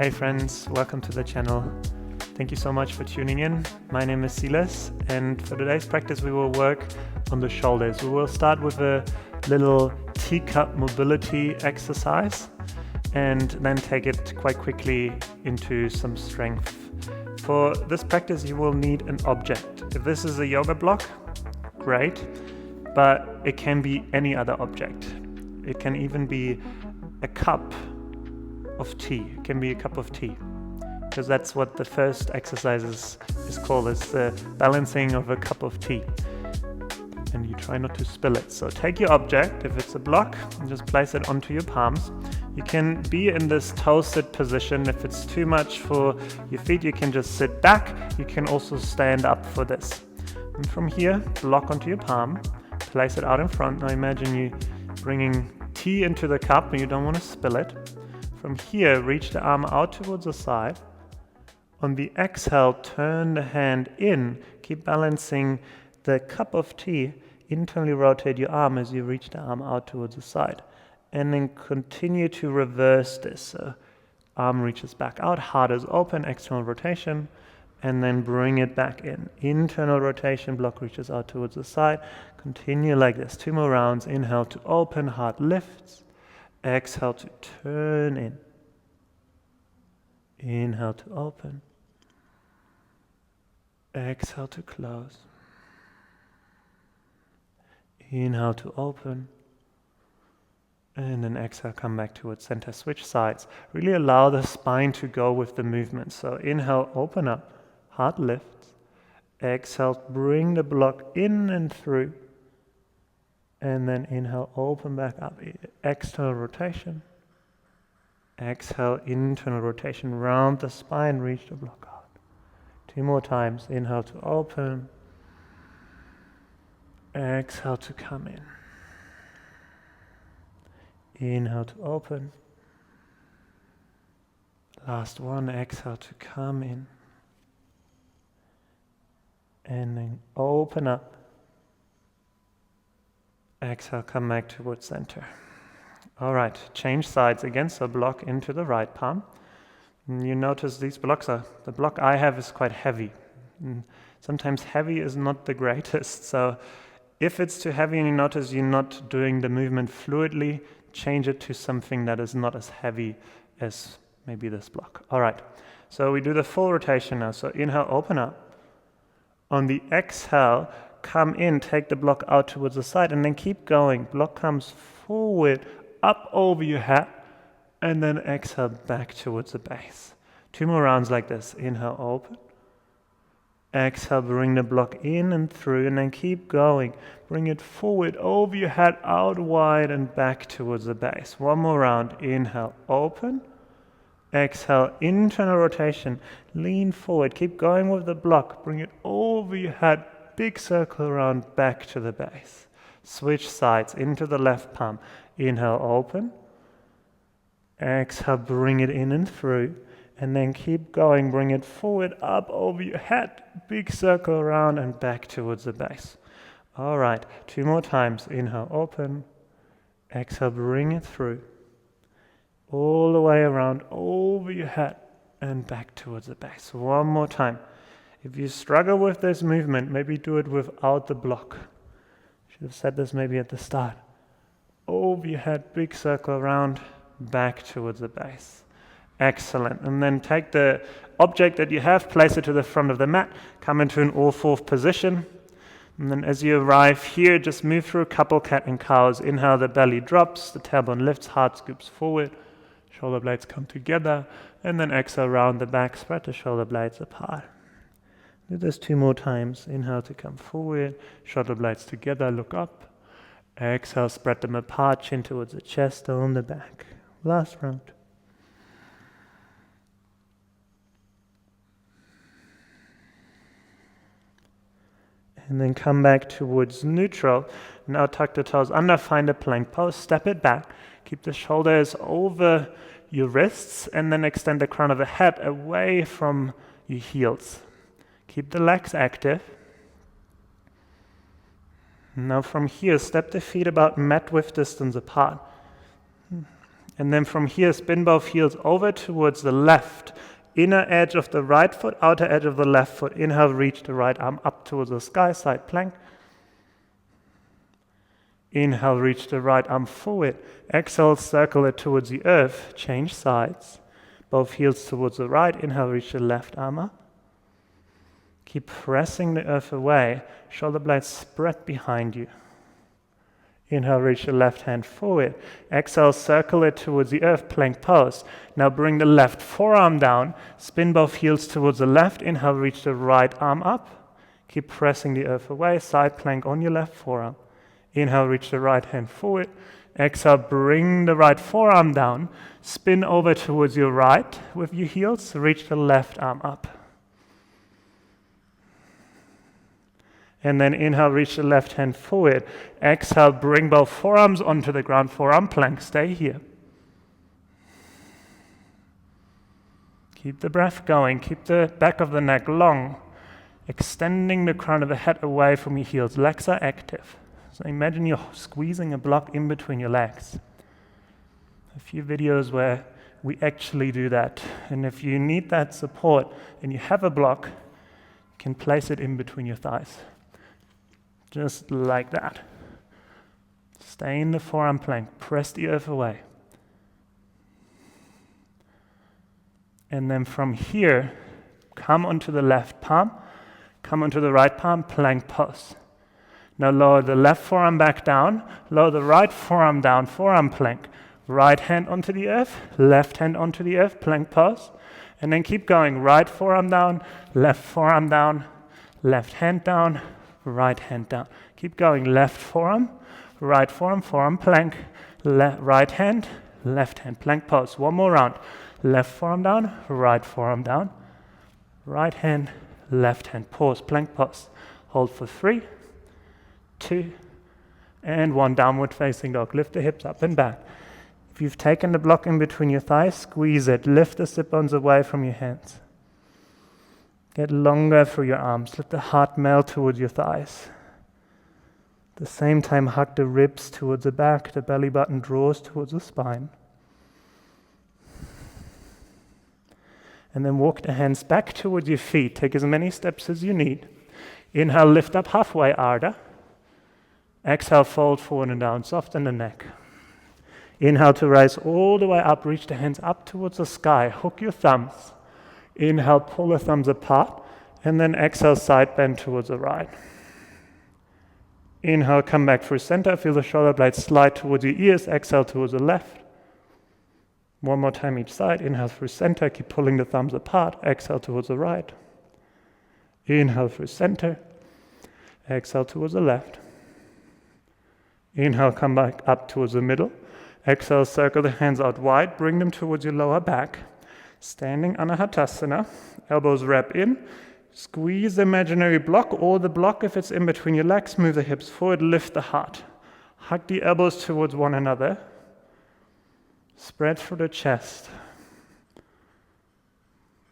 Hey friends, welcome to the channel. Thank you so much for tuning in. My name is Silas, and for today's practice we will work on the shoulders. We will start with a little teacup mobility exercise and then take it quite quickly into some strength. For this practice you will need an object. If this is a yoga block, great, but it can be any other object. It can even be a cup of tea. It can be a cup of tea, because that's what the first exercise is called. It's the balancing of a cup of tea, and you try not to spill it. So take your object, if it's a block, and just place it onto your palms. You can be in this toe sit position. If it's too much for your feet, you can just sit back. You can also stand up for this. And from here, block onto your palm, place it out in front. Now imagine you bringing tea into the cup and you don't want to spill it. From here, reach the arm out towards the side. On the exhale, turn the hand in. Keep balancing the cup of tea. Internally rotate your arm as you reach the arm out towards the side. And then continue to reverse this. So arm reaches back out, heart is open, external rotation. And then bring it back in. Internal rotation, block reaches out towards the side. Continue like this. 2 more rounds. Inhale to open, heart lifts. Exhale to turn in. Inhale to open. Exhale to close. Inhale to open. And then exhale, come back towards center. Switch sides. Really allow the spine to go with the movement. So inhale, open up. Heart lifts. Exhale, bring the block in and through. And then inhale, open back up. External rotation. Exhale, internal rotation. Round the spine, reach the block out. 2 more times. Inhale to open. Exhale to come in. Inhale to open. Last one. Exhale to come in. And then open up. Exhale, come back towards center. All right, change sides again, so block into the right palm. And you notice these blocks the block I have is quite heavy. And sometimes heavy is not the greatest, so if it's too heavy and you notice you're not doing the movement fluidly, change it to something that is not as heavy as maybe this block. All right, so we do the full rotation now. So inhale, open up. On the exhale, come in, take the block out towards the side, and then keep going. Block comes forward, up over your head, and then exhale back towards the base. 2 more rounds like this. Inhale, open. Exhale, bring the block in and through, and then keep going. Bring it forward, over your head, out wide, and back towards the base. 1 more round. Inhale, open. Exhale, internal rotation. Lean forward. Keep going with the block. Bring it over your head. Big circle around, back to the base. Switch sides into the left palm. Inhale, open. Exhale, bring it in and through. And then keep going. Bring it forward, up over your head. Big circle around and back towards the base. All right, 2 more times. Inhale, open. Exhale, bring it through. All the way around, over your head and back towards the base. 1 more time. If you struggle with this movement, maybe do it without the block. Should have said this maybe at the start. Over your head, big circle around, back towards the base. Excellent. And then take the object that you have, place it to the front of the mat, come into an all-fourth position. And then as you arrive here, just move through a couple cat and cows. Inhale, the belly drops, the tailbone lifts, heart scoops forward, shoulder blades come together, and then exhale, round the back, spread the shoulder blades apart. Do this 2 more times. Inhale to come forward, shoulder blades together, look up. Exhale, spread them apart, chin towards the chest, on the back. Last round. And then come back towards neutral. Now tuck the toes under, find a plank pose, step it back. Keep the shoulders over your wrists, and then extend the crown of the head away from your heels. Keep the legs active. Now from here, step the feet about mat width distance apart. And then from here, spin both heels over towards the left. Inner edge of the right foot, outer edge of the left foot. Inhale, reach the right arm up towards the sky, side plank. Inhale, reach the right arm forward. Exhale, circle it towards the earth. Change sides. Both heels towards the right. Inhale, reach the left arm up. Keep pressing the earth away. Shoulder blades spread behind you. Inhale, reach the left hand forward. Exhale, circle it towards the earth, plank pose. Now bring the left forearm down. Spin both heels towards the left. Inhale, reach the right arm up. Keep pressing the earth away. Side plank on your left forearm. Inhale, reach the right hand forward. Exhale, bring the right forearm down. Spin over towards your right with your heels. Reach the left arm up. And then inhale, reach the left hand forward. Exhale, bring both forearms onto the ground, forearm plank. Stay here. Keep the breath going. Keep the back of the neck long. Extending the crown of the head away from your heels. Legs are active. So imagine you're squeezing a block in between your legs. A few videos where we actually do that. And if you need that support and you have a block, you can place it in between your thighs. Just like that. Stay in the forearm plank. Press the earth away. And then from here, come onto the left palm. Come onto the right palm, plank pose. Now lower the left forearm back down. Lower the right forearm down, forearm plank. Right hand onto the earth. Left hand onto the earth, plank pose. And then keep going. Right forearm down. Left forearm down. Left hand down. Right hand down. Keep going. Left forearm, forearm plank, right hand, left hand, plank pose. One more round. Left forearm down, right hand, left hand, pause, plank pose. Hold for 3, 2, and 1. Downward facing dog. Lift the hips up and back. If you've taken the block in between your thighs, squeeze it. Lift the sit bones away from your hands. Get longer through your arms. Let the heart melt towards your thighs. At the same time, hug the ribs towards the back. The belly button draws towards the spine. And then walk the hands back towards your feet. Take as many steps as you need. Inhale, lift up halfway, Ardha. Exhale, fold forward and down. Soften the neck. Inhale to rise all the way up. Reach the hands up towards the sky. Hook your thumbs. Inhale, pull the thumbs apart, and then exhale, side bend towards the right. Inhale, come back through center, feel the shoulder blades slide towards your ears, exhale towards the left. One more time each side, inhale through center, keep pulling the thumbs apart, exhale towards the right. Inhale through center, exhale towards the left. Inhale, come back up towards the middle. Exhale, circle the hands out wide, bring them towards your lower back. Standing Anahatasana, elbows wrap in, squeeze the imaginary block or the block if it's in between your legs, move the hips forward, lift the heart. Hug the elbows towards one another, spread through the chest.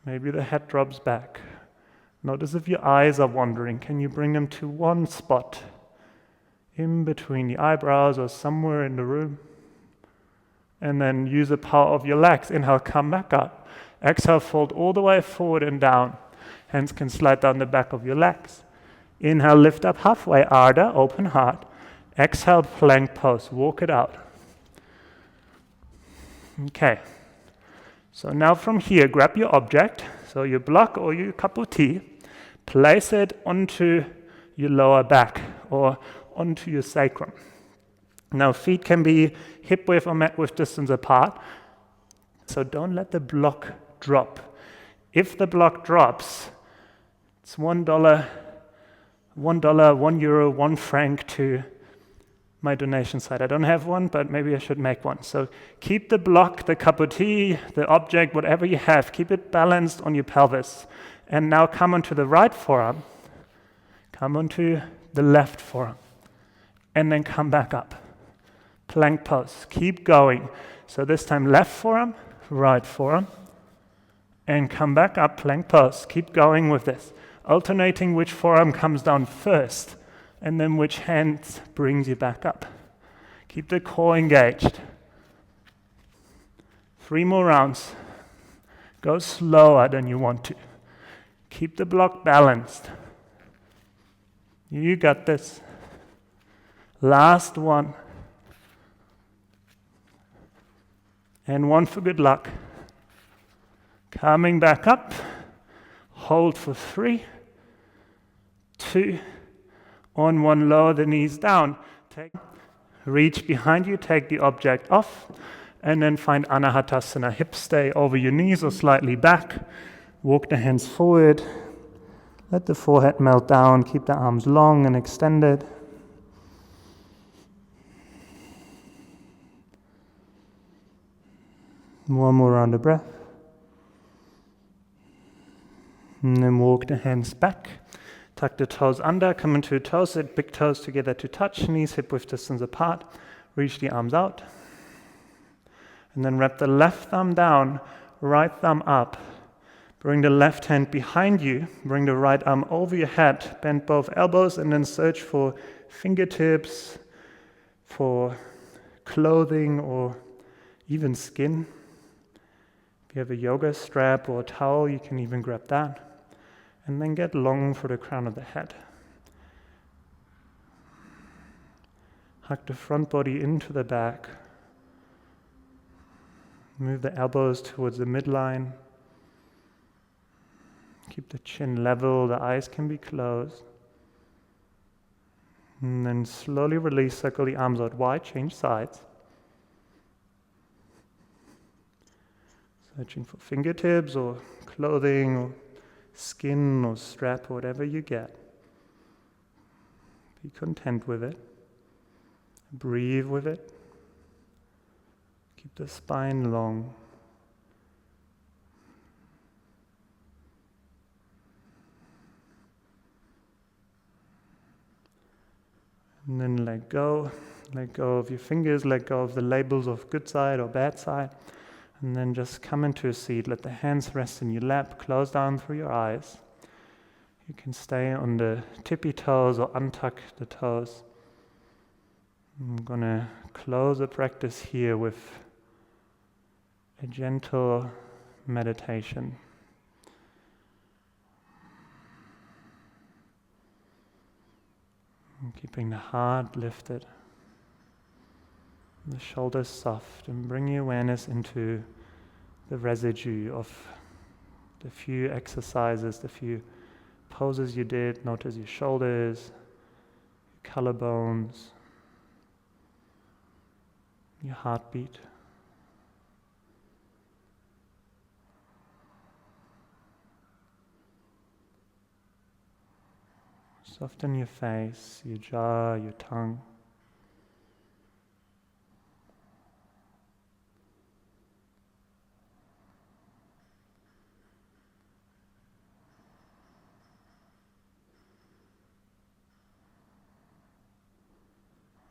Maybe the head drops back. Notice if your eyes are wandering, can you bring them to one spot in between the eyebrows or somewhere in the room? And then use the power of your legs. Inhale, come back up. Exhale, fold all the way forward and down. Hands can slide down the back of your legs. Inhale, lift up halfway, Ardha, open heart. Exhale, plank pose, walk it out. Okay. So now from here, grab your object, so your block or your cup of tea, place it onto your lower back or onto your sacrum. Now feet can be hip width or mat width distance apart, so don't let the block drop. If the block drops, it's $1, €1, £1 to my donation site. I don't have one, but maybe I should make one. So keep the block, the cup of tea, the object, whatever you have, keep it balanced on your pelvis. And now come onto the right forearm, come onto the left forearm, and then come back up. Plank pose, keep going. So this time left forearm, right forearm, and come back up, plank pose. Keep going with this, alternating which forearm comes down first, and then which hand brings you back up. Keep the core engaged. 3 more rounds. Go slower than you want to. Keep the block balanced. You got this. Last one. And one for good luck. Coming back up. Hold for 3, 2, on 1, lower the knees down. Reach behind you, take the object off, and then find Anahatasana. Hips stay over your knees or slightly back. Walk the hands forward. Let the forehead melt down. Keep the arms long and extended. One more round of breath. And then walk the hands back. Tuck the toes under, come into a toe sit, big toes together to touch, knees hip-width distance apart. Reach the arms out. And then wrap the left thumb down, right thumb up. Bring the left hand behind you, bring the right arm over your head, bend both elbows, and then search for fingertips, for clothing or even skin. If you have a yoga strap or a towel, you can even grab that. And then get long for the crown of the head. Hug the front body into the back. Move the elbows towards the midline. Keep the chin level, the eyes can be closed. And then slowly release, circle the arms out wide, change sides. Searching for fingertips or clothing or skin or strap or whatever you get. Be content with it. Breathe with it. Keep the spine long. And then let go. Let go of your fingers, let go of the labels of good side or bad side. And then just come into a seat. Let the hands rest in your lap. Close down through your eyes. You can stay on the tippy toes or untuck the toes. I'm going to close the practice here with a gentle meditation. Keeping the heart lifted. The shoulders soft, and bring your awareness into the residue of the few exercises, the few poses you did. Notice your shoulders, your collarbones, your heartbeat. Soften your face, your jaw, your tongue.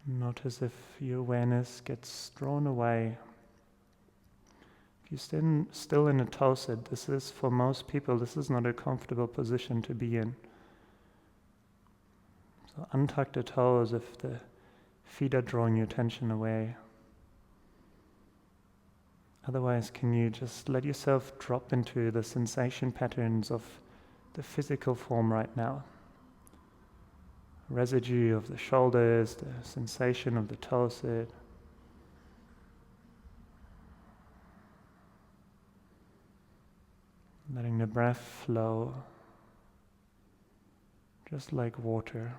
Notice if your awareness gets drawn away. If you're still in a toe sit, this is, for most people, this is not a comfortable position to be in. So untuck the toes if the feet are drawing your attention away. Otherwise, can you just let yourself drop into the sensation patterns of the physical form right now? Residue of the shoulders, the sensation of the toe sit. Letting the breath flow, just like water.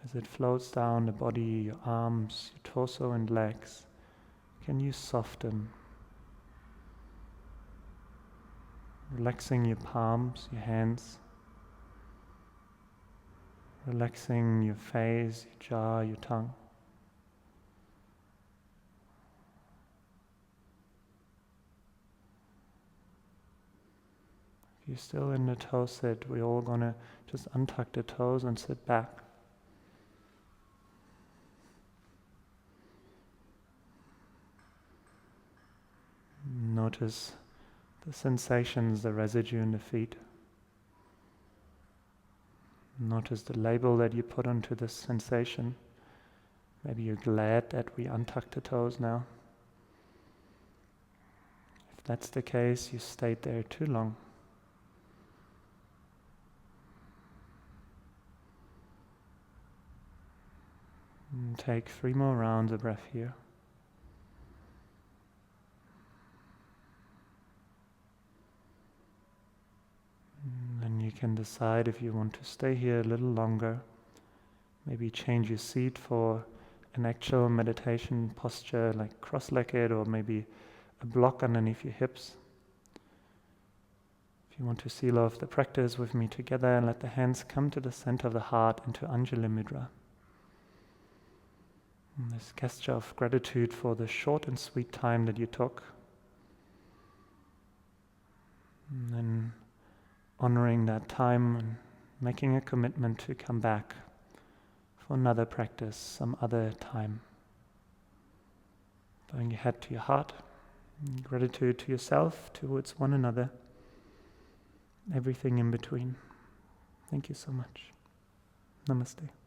As it flows down the body, your arms, your torso and legs, can you soften? Relaxing your palms, your hands. Relaxing your face, your jaw, your tongue. If you're still in the toe sit, we're all going to just untuck the toes and sit back. Notice the sensations, the residue in the feet. Notice the label that you put onto this sensation. Maybe you're glad that we untucked the toes now. If that's the case, you stayed there too long. And take 3 more rounds of breath here. And then you can decide if you want to stay here a little longer. Maybe change your seat for an actual meditation posture like cross-legged, or maybe a block underneath your hips. If you want to seal off the practice with me together, and let the hands come to the center of the heart into Anjali Mudra. And this gesture of gratitude for the short and sweet time that you took. And then honoring that time and making a commitment to come back for another practice some other time. Bowing your head to your heart. Gratitude to yourself, towards one another, everything in between. Thank you so much. Namaste.